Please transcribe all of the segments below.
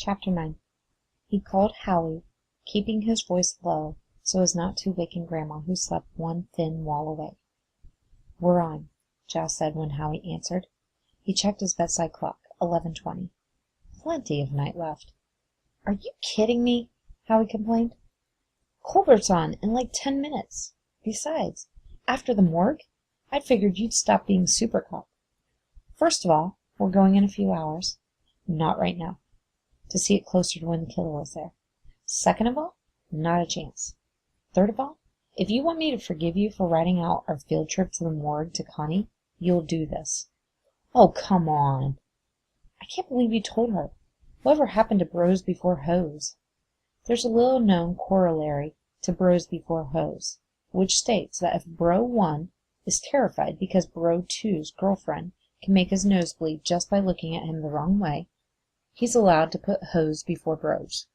Chapter 9. He called Howie, keeping his voice low so as not to waken Grandma, who slept one thin wall away. "We're on," Jas said when Howie answered. He checked his bedside clock. 11:20. Plenty of night left. "Are you kidding me?" Howie complained. "Colbert's on in like 10 minutes. Besides, after the morgue, I'd figured you'd stop being super cop. First of all, we're going in a few hours. Not right now. To see it closer to when the killer was there. Second of all, not a chance. Third of all, if you want me to forgive you for writing out our field trip to the morgue to Connie, you'll do this." "Oh, come on." "I can't believe you told her. Whatever happened to bros before hoes?" There's a little known corollary to bros before hoes, which states that if bro 1 is terrified because bro 2's girlfriend can make his nose bleed just by looking at him the wrong way, he's allowed to put hoes before bros.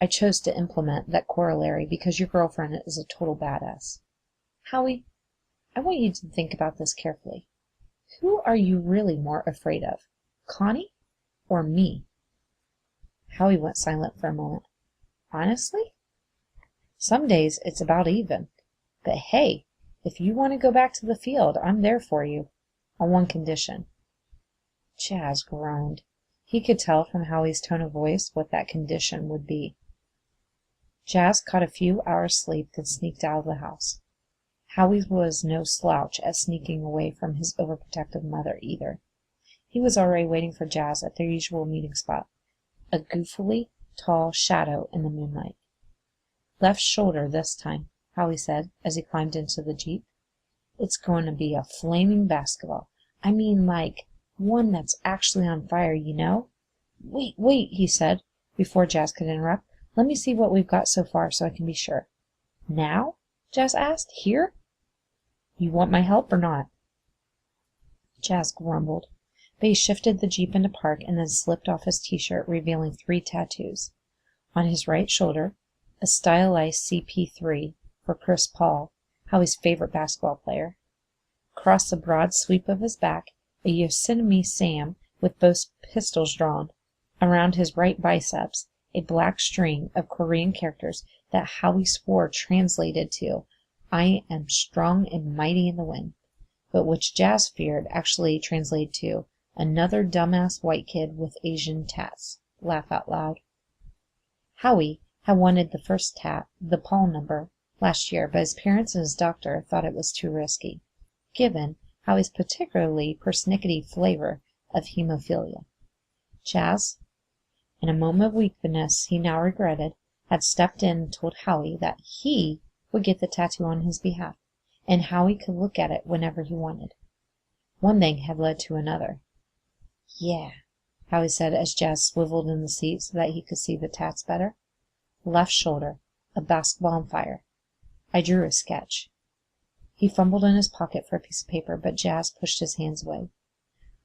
I chose to implement that corollary because your girlfriend is a total badass. Howie, I want you to think about this carefully. Who are you really more afraid of, Connie or me? Howie went silent for a moment. Honestly? Some days it's about even. But hey, if you want to go back to the field, I'm there for you. On one condition. Jas groaned. He could tell from Howie's tone of voice what that condition would be. Jas caught a few hours' sleep, then sneaked out of the house. Howie was no slouch at sneaking away from his overprotective mother either. He was already waiting for Jas at their usual meeting spot, a goofily tall shadow in the moonlight. "Left shoulder this time," Howie said as he climbed into the Jeep. "It's going to be a flaming basketball. I mean, like one that's actually on fire, you know." Wait, he said, before Jas could interrupt. "Let me see what we've got so far so I can be sure." "Now?" Jas asked. "Here? You want my help or not?" Jas grumbled, but he shifted the Jeep into park and then slipped off his t-shirt, revealing 3 tattoos. On his right shoulder, a stylized CP3 for Chris Paul, Howie's favorite basketball player. Across the broad sweep of his back, a Yosemite Sam with both pistols drawn. Around his right biceps, a black string of Korean characters that Howie swore translated to "I am strong and mighty in the wind," but which Jas feared actually translated to "another dumbass white kid with Asian tats." Laugh out loud. Howie had wanted the first tat, the Paul number, last year, but his parents and his doctor thought it was too risky, given Howie's particularly persnickety flavor of hemophilia. Jas, in a moment of weakness he now regretted, had stepped in and told Howie that he would get the tattoo on his behalf, and Howie could look at it whenever he wanted. One thing had led to another. "Yeah," Howie said as Jas swiveled in the seat so that he could see the tats better. "Left shoulder, a basketball on fire. I drew a sketch." He fumbled in his pocket for a piece of paper, but Jas pushed his hands away.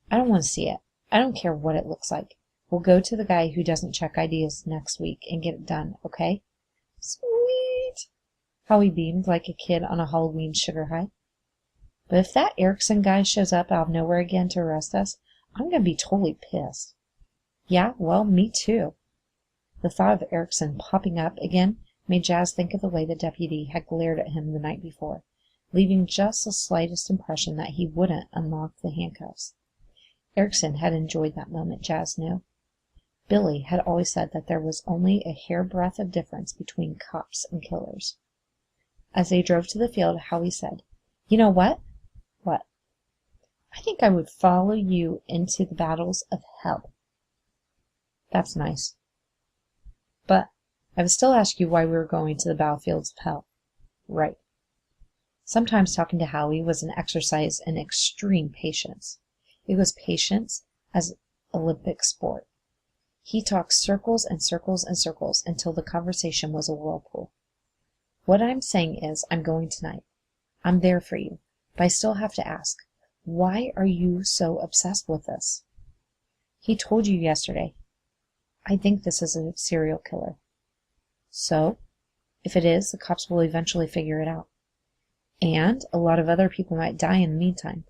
"I don't want to see it. I don't care what it looks like. We'll go to the guy who doesn't check IDs next week and get it done, okay?" "Sweet!" Howie beamed like a kid on a Halloween sugar high. "But if that Erickson guy shows up out of nowhere again to arrest us, I'm going to be totally pissed." "Yeah, well, me too." The thought of Erickson popping up again made Jas think of the way the deputy had glared at him the night before, leaving just the slightest impression that he wouldn't unlock the handcuffs. Erickson had enjoyed that moment, Jas knew. Billy had always said that there was only a hairbreadth of difference between cops and killers. As they drove to the field, Howie said, "You know what?" "What?" "I think I would follow you into the battles of hell." "That's nice. But I would still ask you why we were going to the battlefields of hell." "Right." Sometimes talking to Howie was an exercise in extreme patience. It was patience as Olympic sport. He talked circles and circles and circles until the conversation was a whirlpool. "What I'm saying is, I'm going tonight. I'm there for you. But I still have to ask, why are you so obsessed with this?" "He told you yesterday. I think this is a serial killer." "So? If it is, the cops will eventually figure it out. And a lot of other people might die in the meantime."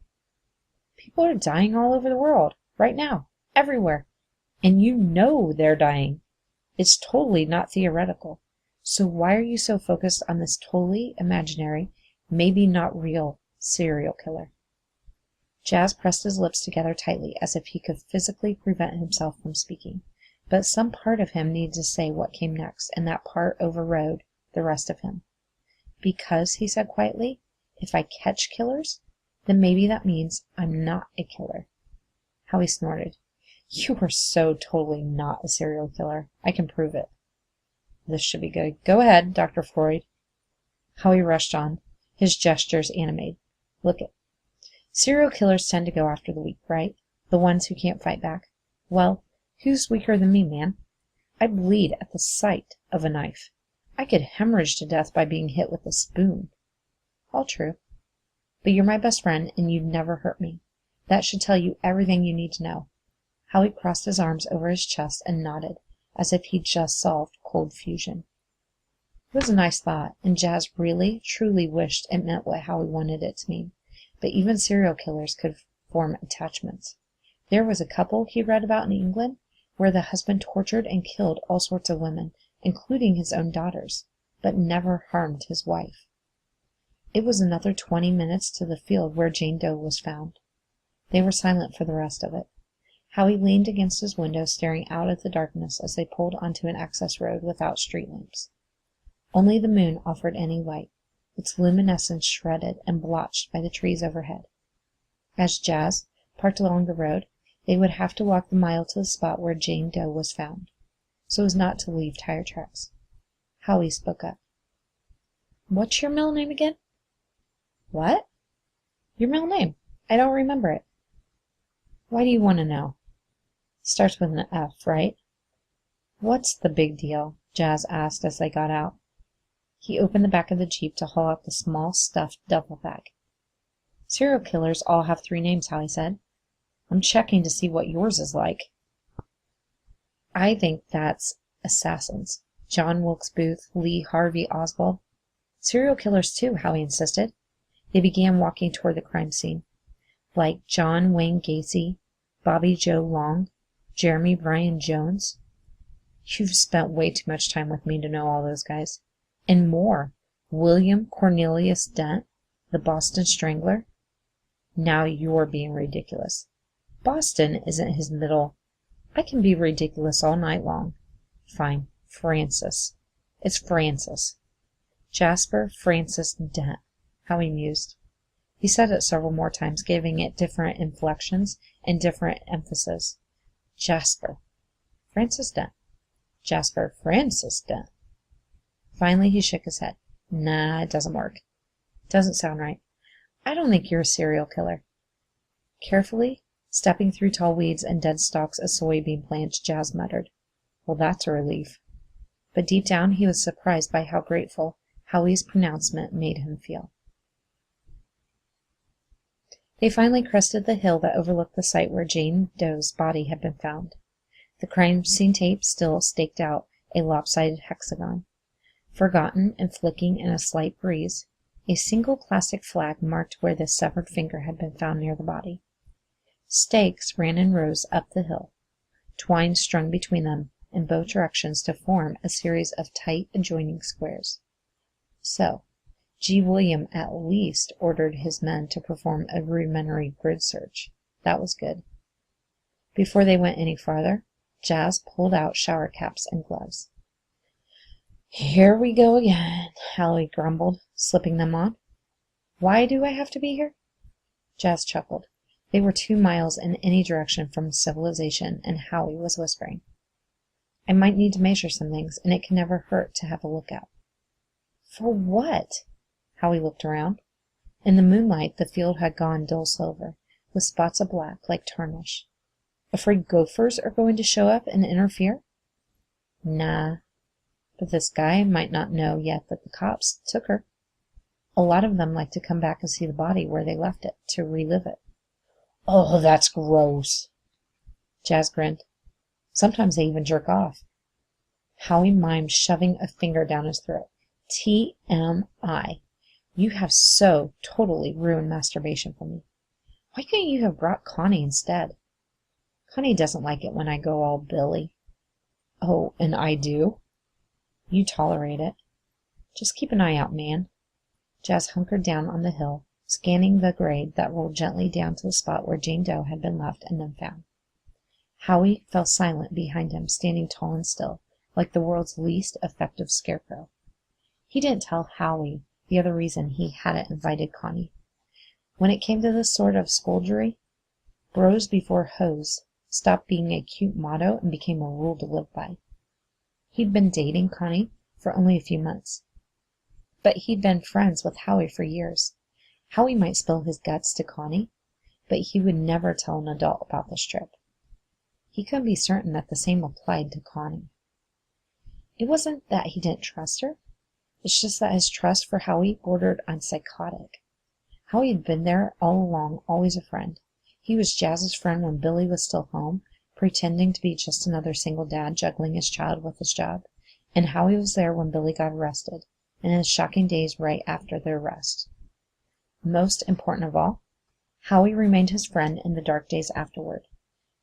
"People are dying all over the world. Right now. Everywhere." And you know they're dying. It's totally not theoretical. So why are you so focused on this totally imaginary, maybe not real, serial killer? Jas pressed his lips together tightly as if he could physically prevent himself from speaking. But some part of him needed to say what came next, and that part overrode the rest of him. Because, he said quietly, if I catch killers, then maybe that means I'm not a killer. Howie snorted. You are so totally not a serial killer. I can prove it. This should be good. Go ahead, Dr. Freud. Howie rushed on, his gestures animated. Look it. Serial killers tend to go after the weak, right? The ones who can't fight back. Well, who's weaker than me, man? I bleed at the sight of a knife. I could hemorrhage to death by being hit with a spoon. All true. But you're my best friend, and you'd never hurt me. That should tell you everything you need to know. Howie crossed his arms over his chest and nodded, as if he'd just solved cold fusion. It was a nice thought, and Jas really, truly wished it meant what Howie wanted it to mean. But even serial killers could form attachments. There was a couple he'd read about in England where the husband tortured and killed all sorts of women, including his own daughters, but never harmed his wife. It was another 20 minutes to the field where Jane Doe was found. They were silent for the rest of it. Howie leaned against his window, staring out at the darkness as they pulled onto an access road without street lamps. Only the moon offered any light, its luminescence shredded and blotched by the trees overhead. As Jas parked along the road, they would have to walk the mile to the spot where Jane Doe was found, so as not to leave tire tracks. Howie spoke up. What's your middle name again? What? Your middle name. I don't remember it. Why do you want to know? Starts with an F, right? What's the big deal? Jas asked as they got out. He opened the back of the Jeep to haul out the small stuffed duffel bag. Serial killers all have 3 names, Howie said. I'm checking to see what yours is like. I think that's assassins. John Wilkes Booth, Lee Harvey Oswald. Serial killers too, Howie insisted. They began walking toward the crime scene. Like John Wayne Gacy, Bobby Joe Long, Jeremy Bryan Jones. You've spent way too much time with me to know all those guys. And more. William Cornelius Dent, the Boston Strangler. Now you're being ridiculous. Boston isn't his middle. I can be ridiculous all night long. Fine. Francis. It's Francis. Jasper Francis Dent, Howie mused. He said it several more times, giving it different inflections and different emphasis. Jasper. Francis Dent. Jasper Francis Dent. Finally he shook his head. Nah, it doesn't work. Doesn't sound right. I don't think you're a serial killer. Carefully, stepping through tall weeds and dead stalks of soybean plants, Jas muttered. Well, that's a relief. But deep down he was surprised by how grateful Howie's pronouncement made him feel. They finally crested the hill that overlooked the site where Jane Doe's body had been found. The crime scene tape still staked out a lopsided hexagon. Forgotten and flicking in a slight breeze, a single plastic flag marked where the severed finger had been found near the body. Stakes ran in rows up the hill, twine strung between them in both directions to form a series of tight adjoining squares. So, G. William at least ordered his men to perform a rudimentary grid search. That was good. Before they went any farther, Jas pulled out shower caps and gloves. Here we go again, Howie grumbled, slipping them on. Why do I have to be here? Jas chuckled. They were 2 miles in any direction from civilization, and Howie was whispering. I might need to measure some things, and it can never hurt to have a lookout. For what? Howie looked around. In the moonlight, the field had gone dull silver, with spots of black like tarnish. Afraid gophers are going to show up and interfere? Nah. But this guy might not know yet that the cops took her. A lot of them like to come back and see the body where they left it, to relive it. Oh, that's gross. Jas grinned. Sometimes they even jerk off. Howie mimed, shoving a finger down his throat. TMI. You have so totally ruined masturbation for me. Why couldn't you have brought Connie instead? Connie doesn't like it when I go all Billy." "Oh, and I do?" "You tolerate it. Just keep an eye out, man." Jas hunkered down on the hill, scanning the grade that rolled gently down to the spot where Jane Doe had been left and then found. Howie fell silent behind him, standing tall and still, like the world's least effective scarecrow. He didn't tell Howie the other reason he hadn't invited Connie. When it came to this sort of skullduggery, bros before hoes stopped being a cute motto and became a rule to live by. He'd been dating Connie for only a few months, but he'd been friends with Howie for years. Howie might spill his guts to Connie, but he would never tell an adult about this trip. He couldn't be certain that the same applied to Connie. It wasn't that he didn't trust her. It's just that his trust for Howie bordered on psychotic. Howie had been there all along, always a friend. He was Jas's friend when Billy was still home, pretending to be just another single dad juggling his child with his job. And Howie was there when Billy got arrested, and in his shocking days right after the arrest. Most important of all, Howie remained his friend in the dark days afterward,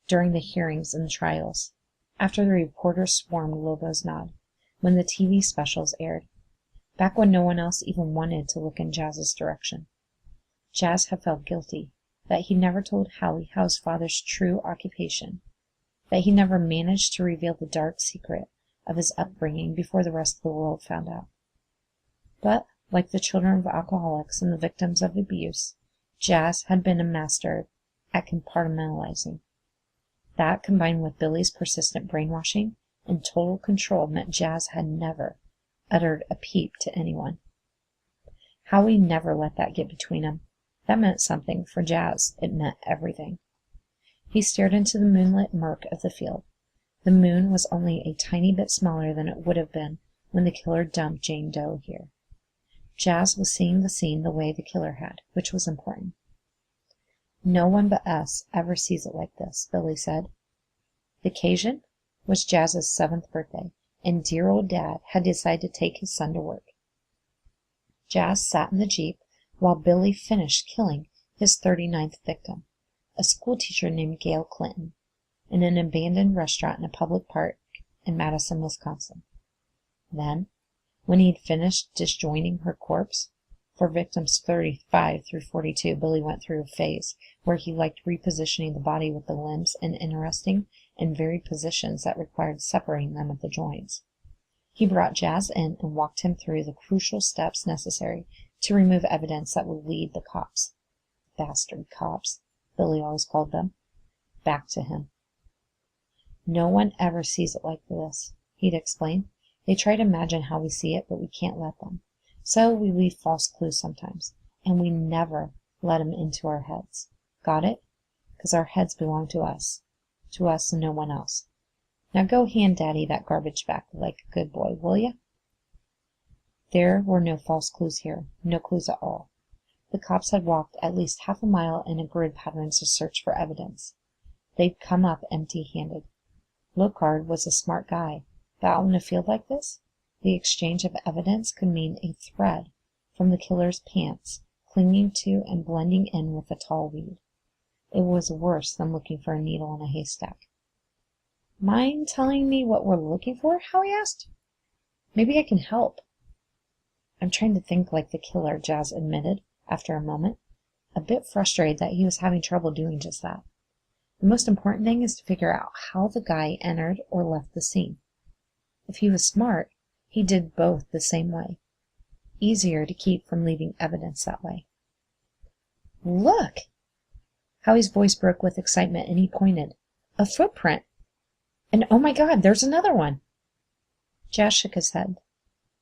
during the hearings and the trials, after the reporters swarmed Lobo's Nod, when the TV specials aired, back when no one else even wanted to look in Jas's direction. Jas had felt guilty that he never told Howie how his father's true occupation, that he never managed to reveal the dark secret of his upbringing before the rest of the world found out. But, like the children of alcoholics and the victims of abuse, Jas had been a master at compartmentalizing. That, combined with Billy's persistent brainwashing and total control, meant Jas had never uttered a peep to anyone. Howie never let that get between them. That meant something. For Jas, it meant everything. He stared into the moonlit murk of the field. The moon was only a tiny bit smaller than it would have been when the killer dumped Jane Doe here. Jas was seeing the scene the way the killer had, which was important. "No one but us ever sees it like this," Billy said. The occasion was Jas's 7th birthday, and dear old Dad had decided to take his son to work. Jas sat in the Jeep while Billy finished killing his 39th victim, a schoolteacher named Gail Clinton, in an abandoned restaurant in a public park in Madison, Wisconsin. Then, when he'd finished disjointing her corpse, for victims 35 through 42, Billy went through a phase where he liked repositioning the body with the limbs in interesting and varied positions that required separating them at the joints. He brought Jas in and walked him through the crucial steps necessary to remove evidence that would lead the cops, bastard cops, Billy always called them, back to him. "No one ever sees it like this," he'd explain. "They try to imagine how we see it, but we can't let them. So we leave false clues sometimes, and we never let them into our heads. Got it? 'Cause our heads belong to us and no one else. Now go hand Daddy that garbage back like a good boy, will ya?" There were no false clues here, no clues at all. The cops had walked at least half a mile in a grid pattern to search for evidence. They'd come up empty-handed. Lockhart was a smart guy, but out in a field like this, the exchange of evidence could mean a thread from the killer's pants clinging to and blending in with the tall weed. It was worse than looking for a needle in a haystack. "Mind telling me what we're looking for?" Howie asked. "Maybe I can help." "I'm trying to think like the killer," Jas admitted after a moment, a bit frustrated that he was having trouble doing just that. "The most important thing is to figure out how the guy entered or left the scene. If he was smart, he did both the same way. Easier to keep from leaving evidence that way." "Look!" Howie's voice broke with excitement, and he pointed. "A footprint! And oh my God, there's another one!" Jas shook his head.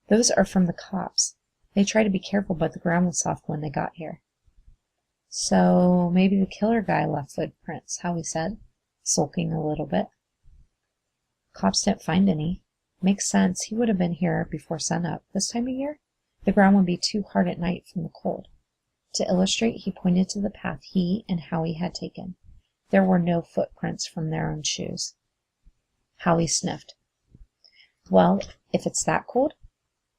"Those are from the cops. They tried to be careful, but the ground was soft when they got here." "So maybe the killer guy left footprints," Howie said, sulking a little bit. "Cops didn't find any. Makes sense. He would have been here before sunup. This time of year, the ground would be too hard at night from the cold." To illustrate, he pointed to the path he and Howie had taken. There were no footprints from their own shoes. Howie sniffed. "Well, if it's that cold,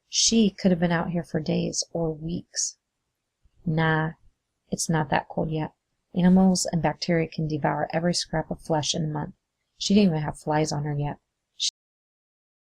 she could have been out here for days or weeks." "Nah, it's not that cold yet. Animals and bacteria can devour every scrap of flesh in a month. She didn't even have flies on her yet.